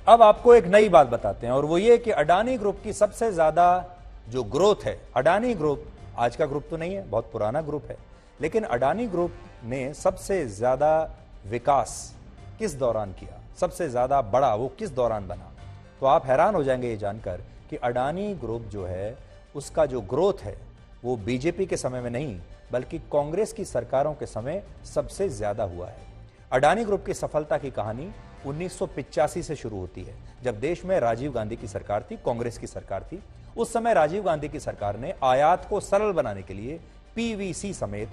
अब आपको एक नई बात बताते हैं और वो ये कि अडानी ग्रुप की सबसे ज्यादा जो ग्रोथ है, अडानी ग्रुप आज का ग्रुप तो नहीं है, बहुत पुराना ग्रुप है, लेकिन अडानी ग्रुप ने सबसे ज्यादा विकास किस दौरान किया, सबसे ज्यादा बड़ा वो किस दौरान बना? तो आप हैरान हो जाएंगे ये जानकर कि अडानी ग्रुप जो है उसका जो ग्रोथ है वो बीजेपी के समय में नहीं बल्कि कांग्रेस की सरकारों के समय सबसे ज्यादा हुआ है। अडानी ग्रुप की सफलता की कहानी 1985 से शुरू होती है, जब देश में राजीव गांधी की सरकार थी, कांग्रेस की सरकार थी। उस समय राजीव गांधी की सरकार ने आयात को सरल बनाने के लिए पीवीसी समेत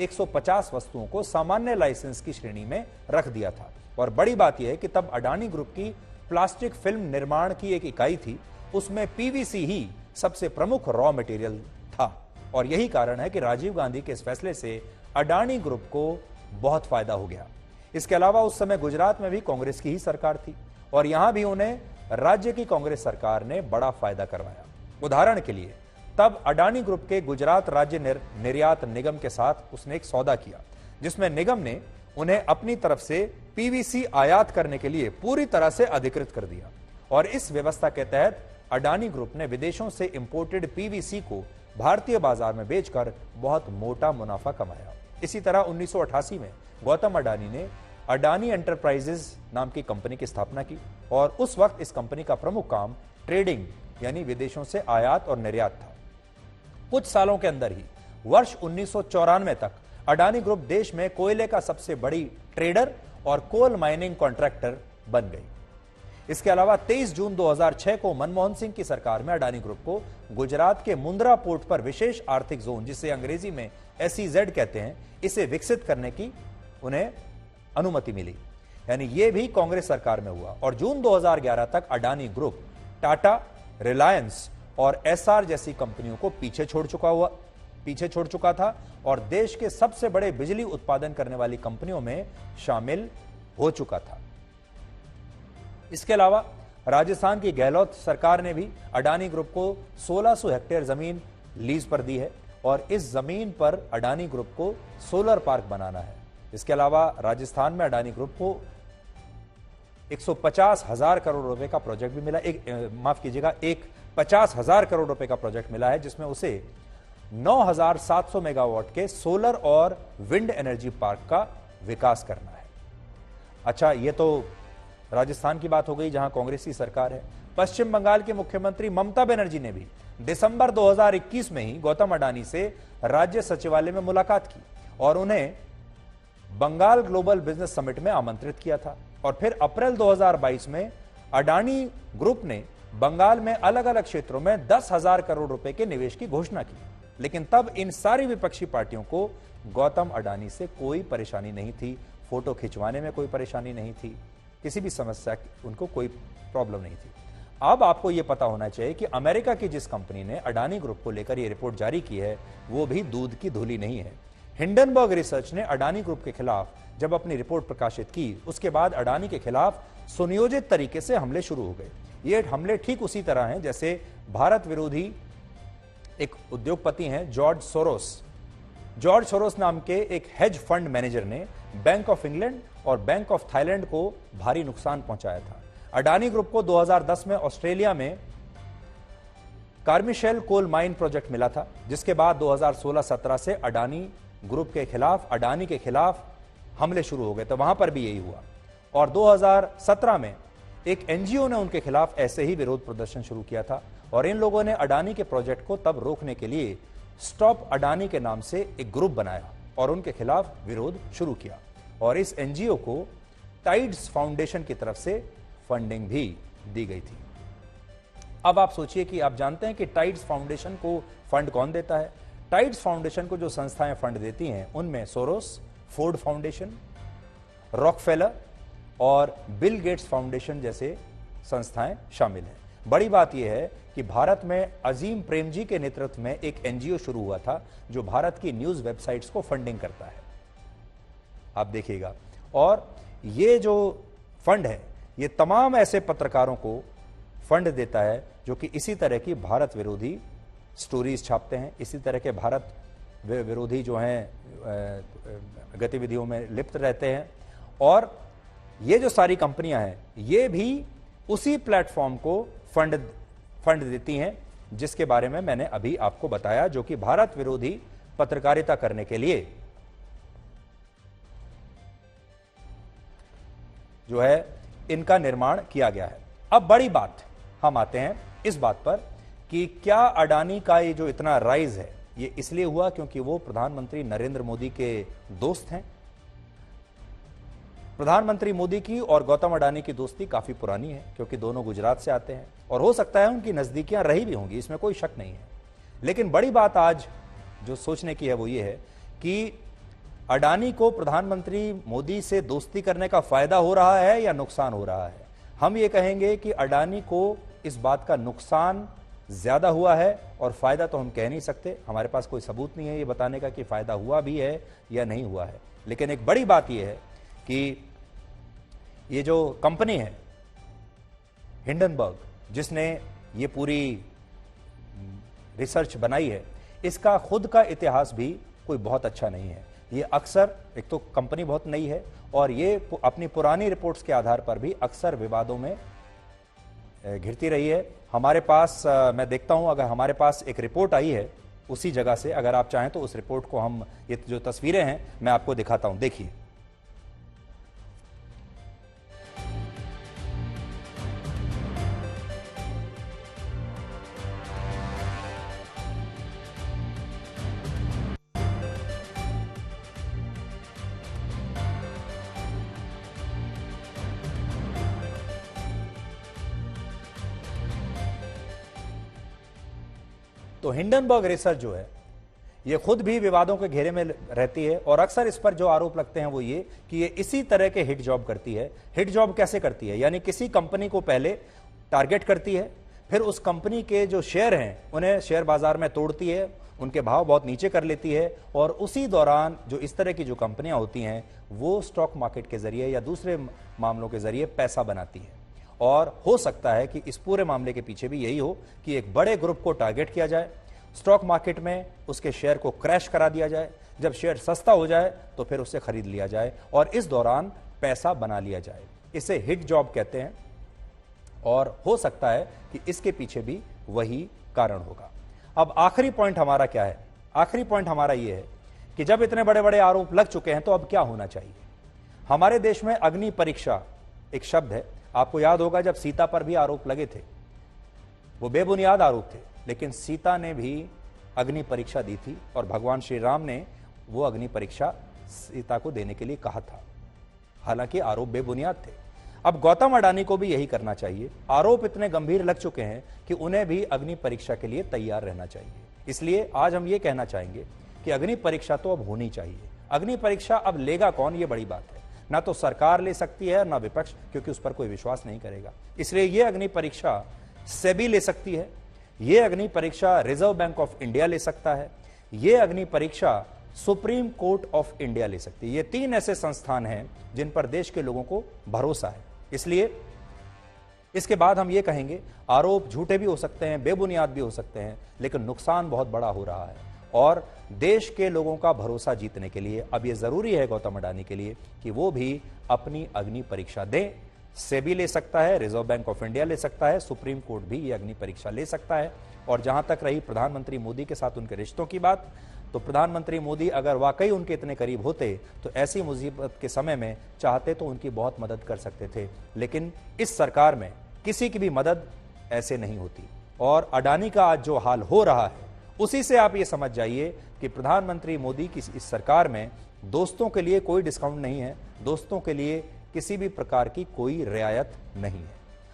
150 वस्तुओं को सामान्य लाइसेंस की श्रेणी में रख दिया था। और बड़ी बात यह है कि तब अडानी ग्रुप की प्लास्टिक फिल्म निर्माण की एक इकाई थी, उसमें पीवीसी ही सबसे प्रमुख रॉ मटेरियल था। और यही कारण है कि राजीव गांधी के इस फैसले से अडानी ग्रुप को बहुत फायदा हो गया। इसके अलावा उस समय गुजरात में भी कांग्रेस की ही सरकार थी और यहां भी उन्हें राज्य की कांग्रेस सरकार ने बड़ा फायदा करवाया। उदाहरण के लिए तब अडानी ग्रुप के गुजरात राज्य निर्यात निगम के साथ उसने एक सौदा किया, जिसमें निगम ने उन्हें अपनी तरफ से पीवीसी आयात करने के लिए पूरी तरह से अधिकृत कर दिया। और इस व्यवस्था के तहत अडानी ग्रुप ने विदेशों से इंपोर्टेड पीवीसी को भारतीय बाजार में बेचकर बहुत मोटा मुनाफा कमाया। इसी तरह 1988 में गौतम अडानी ने अडानी एंटरप्राइजेज नाम की कंपनी की स्थापना की और उस वक्त इस कंपनी का प्रमुख काम ट्रेडिंग यानी विदेशों से आयात और निर्यात था। कुछ सालों के अंदर ही वर्ष 1994 तक अडानी ग्रुप देश में कोयले का सबसे बड़ी ट्रेडर और कोल माइनिंग कॉन्ट्रैक्टर बन गई। इसके अलावा 23 जून 2006 को मनमोहन सिंह की सरकार में अडानी ग्रुप को गुजरात के मुंद्रा पोर्ट पर विशेष आर्थिक जोन, जिसे अंग्रेजी में SEZ कहते हैं, इसे विकसित करने की उन्हें अनुमति मिली। यानी यह भी कांग्रेस सरकार में हुआ। और जून 2011 तक अडानी ग्रुप टाटा, रिलायंस और SR जैसी कंपनियों को पीछे छोड़ चुका था और देश के सबसे बड़े बिजली उत्पादन करने वाली कंपनियों में शामिल हो चुका था। इसके अलावा राजस्थान की गहलोत सरकार ने भी अडानी ग्रुप को 1600 हेक्टेयर जमीन लीज पर दी है और इस जमीन पर अडानी ग्रुप को सोलर पार्क बनाना है। इसके अलावा राजस्थान में अडानी ग्रुप को 150,000 करोड़ रुपए का प्रोजेक्ट भी मिला, एक 50,000 करोड़ रुपए का प्रोजेक्ट मिला है, जिसमें उसे 9,700 मेगावाट के सोलर और विंड एनर्जी पार्क का विकास करना है। अच्छा, ये तो राजस्थान की बात हो गई जहां कांग्रेस की सरकार है। पश्चिम बंगाल के मुख्यमंत्री ममता बनर्जी ने भी दिसंबर 2021 में ही गौतम अडानी से राज्य सचिवालय में मुलाकात की और उन्हें बंगाल ग्लोबल बिजनेस समिट में आमंत्रित किया था। और फिर अप्रैल 2022 में अडानी ग्रुप ने बंगाल में अलग अलग क्षेत्रों में 10,000 करोड़ रुपए के निवेश की घोषणा की। लेकिन तब इन सारी विपक्षी पार्टियों को गौतम अडानी से कोई परेशानी नहीं थी, फोटो खिंचवाने में कोई परेशानी नहीं थी, किसी भी समस्या उनको कोई प्रॉब्लम नहीं थी। अब आपको यह पता होना चाहिए कि अमेरिका की जिस कंपनी ने अडानी ग्रुप को लेकर यह रिपोर्ट जारी की है वो भी दूध की धुली नहीं है। हिंडनबर्ग रिसर्च ने अडानी ग्रुप के खिलाफ जब अपनी रिपोर्ट प्रकाशित की, उसके बाद अडानी के खिलाफ सुनियोजित तरीके से हमले शुरू हो गए। ये हमले ठीक उसी तरह हैं जैसे भारत विरोधी एक उद्योगपति हैं जॉर्ज सोरोस नाम के एक हेज फंड मैनेजर ने बैंक ऑफ इंग्लैंड और बैंक ऑफ थाईलैंड को भारी नुकसान पहुंचाया था। अडानी ग्रुप को 2010 में ऑस्ट्रेलिया में कार्मिशेल कोल माइन प्रोजेक्ट मिला था, जिसके बाद 2016-17 से अडानी के खिलाफ हमले शुरू हो गए, तो वहां पर भी यही हुआ। और 2017 में एक एनजीओ ने उनके खिलाफ ऐसे ही विरोध प्रदर्शन शुरू किया था और इन लोगों ने अडानी के प्रोजेक्ट को तब रोकने के लिए स्टॉप अडानी के नाम से एक ग्रुप बनाया और उनके खिलाफ विरोध शुरू किया। और इस एनजीओ को टाइड्स फाउंडेशन की तरफ से फंडिंग भी दी गई थी। अब आप सोचिए कि आप जानते हैं कि टाइड्स फाउंडेशन को फंड कौन देता है? टाइड्स फाउंडेशन को जो संस्थाएं फंड देती हैं उनमें सोरोस, फोर्ड फाउंडेशन, रॉकफेलर और बिल गेट्स फाउंडेशन जैसे संस्थाएं शामिल हैं। बड़ी बात यह है कि भारत में अजीम प्रेमजी के नेतृत्व में एक एनजीओ शुरू हुआ था जो भारत की न्यूज वेबसाइट्स को फंडिंग करता है, आप देखिएगा। और ये जो फंड है ये तमाम ऐसे पत्रकारों को फंड देता है जो कि इसी तरह की भारत विरोधी स्टोरीज छापते हैं, इसी तरह के भारत विरोधी जो हैं गतिविधियों में लिप्त रहते हैं। और ये जो सारी कंपनियां हैं ये भी उसी प्लेटफॉर्म को फंड देती हैं जिसके बारे में मैंने अभी आपको बताया, जो कि भारत विरोधी पत्रकारिता करने के लिए जो है इनका निर्माण किया गया है। अब बड़ी बात, हम आते हैं इस बात पर कि क्या अडानी का ये जो इतना राइज है ये इसलिए हुआ क्योंकि वो प्रधानमंत्री नरेंद्र मोदी के दोस्त हैं। प्रधानमंत्री मोदी की और गौतम अडानी की दोस्ती काफी पुरानी है क्योंकि दोनों गुजरात से आते हैं और हो सकता है उनकी नजदीकियां रही भी होंगी, इसमें कोई शक नहीं है। लेकिन बड़ी बात आज जो सोचने की है वो ये है कि अडानी को प्रधानमंत्री मोदी से दोस्ती करने का फायदा हो रहा है या नुकसान हो रहा है। हम ये कहेंगे कि अडानी को इस बात का नुकसान ज्यादा हुआ है और फायदा तो हम कह नहीं सकते, हमारे पास कोई सबूत नहीं है ये बताने का कि फायदा हुआ भी है या नहीं हुआ है। लेकिन एक बड़ी बात यह है कि ये जो कंपनी है हिंडनबर्ग, जिसने ये पूरी रिसर्च बनाई है, इसका खुद का इतिहास भी कोई बहुत अच्छा नहीं है। ये अक्सर, एक तो कंपनी बहुत नई है और ये अपनी पुरानी रिपोर्ट्स के आधार पर भी अक्सर विवादों में घिरती रही है। हमारे पास मैं देखता हूं, अगर हमारे पास एक रिपोर्ट आई है उसी जगह से, अगर आप चाहें तो उस रिपोर्ट को हम, ये जो तस्वीरें हैं मैं आपको दिखाता हूं, देखिए। तो हिंडनबर्ग रिसर्च जो है ये खुद भी विवादों के घेरे में रहती है और अक्सर इस पर जो आरोप लगते हैं वो ये कि ये इसी तरह के हिट जॉब करती है। हिट जॉब कैसे करती है? यानी किसी कंपनी को पहले टारगेट करती है, फिर उस कंपनी के जो शेयर हैं उन्हें शेयर बाजार में तोड़ती है, उनके भाव बहुत नीचे कर लेती है और उसी दौरान जो इस तरह की जो कंपनियां होती हैं वो स्टॉक मार्केट के जरिए या दूसरे मामलों के जरिए पैसा बनाती है। और हो सकता है कि इस पूरे मामले के पीछे भी यही हो कि एक बड़े ग्रुप को टारगेट किया जाए, स्टॉक मार्केट में उसके शेयर को क्रैश करा दिया जाए, जब शेयर सस्ता हो जाए तो फिर उसे खरीद लिया जाए और इस दौरान पैसा बना लिया जाए। इसे हिट जॉब कहते हैं और हो सकता है कि इसके पीछे भी वही कारण होगा। अब आखिरी पॉइंट हमारा क्या है? आखिरी पॉइंट हमारा यह है कि जब इतने बड़े बड़े आरोप लग चुके हैं तो अब क्या होना चाहिए? हमारे देश में अग्नि परीक्षा एक शब्द है, आपको याद होगा जब सीता पर भी आरोप लगे थे, वो बेबुनियाद आरोप थे, लेकिन सीता ने भी अग्नि परीक्षा दी थी और भगवान श्री राम ने वो अग्नि परीक्षा सीता को देने के लिए कहा था, हालांकि आरोप बेबुनियाद थे। अब गौतम अडानी को भी यही करना चाहिए। आरोप इतने गंभीर लग चुके हैं कि उन्हें भी अग्नि परीक्षा के लिए तैयार रहना चाहिए। इसलिए आज हम ये कहना चाहेंगे कि अग्नि परीक्षा तो अब होनी चाहिए। अग्नि परीक्षा अब लेगा कौन, ये बड़ी बात है। ना तो सरकार ले सकती है ना विपक्ष, क्योंकि उस पर कोई विश्वास नहीं करेगा। इसलिए यह अग्नि परीक्षा सेबी ले सकती है, यह अग्नि परीक्षा रिजर्व बैंक ऑफ इंडिया ले सकता है, यह अग्नि परीक्षा सुप्रीम कोर्ट ऑफ इंडिया ले सकती है। ये तीन ऐसे संस्थान हैं जिन पर देश के लोगों को भरोसा है। इसलिए इसके बाद हम ये कहेंगे आरोप झूठे भी हो सकते हैं, बेबुनियाद भी हो सकते हैं, लेकिन नुकसान बहुत बड़ा हो रहा है और देश के लोगों का भरोसा जीतने के लिए अब यह जरूरी है गौतम अडानी के लिए कि वो भी अपनी अग्नि परीक्षा दें। सेबी ले सकता है, रिजर्व बैंक ऑफ इंडिया ले सकता है, सुप्रीम कोर्ट भी ये अग्नि परीक्षा ले सकता है। और जहां तक रही प्रधानमंत्री मोदी के साथ उनके रिश्तों की बात, तो प्रधानमंत्री मोदी अगर वाकई उनके इतने करीब होते तो ऐसी मुसीबत के समय में चाहते तो उनकी बहुत मदद कर सकते थे, लेकिन इस सरकार में किसी की भी मदद ऐसे नहीं होती। और अडानी का आज जो हाल हो रहा है उसी से आप ये समझ जाइए कि प्रधानमंत्री मोदी की इस सरकार में दोस्तों के लिए कोई डिस्काउंट नहीं है, दोस्तों के लिए किसी भी प्रकार की कोई रियायत नहीं है।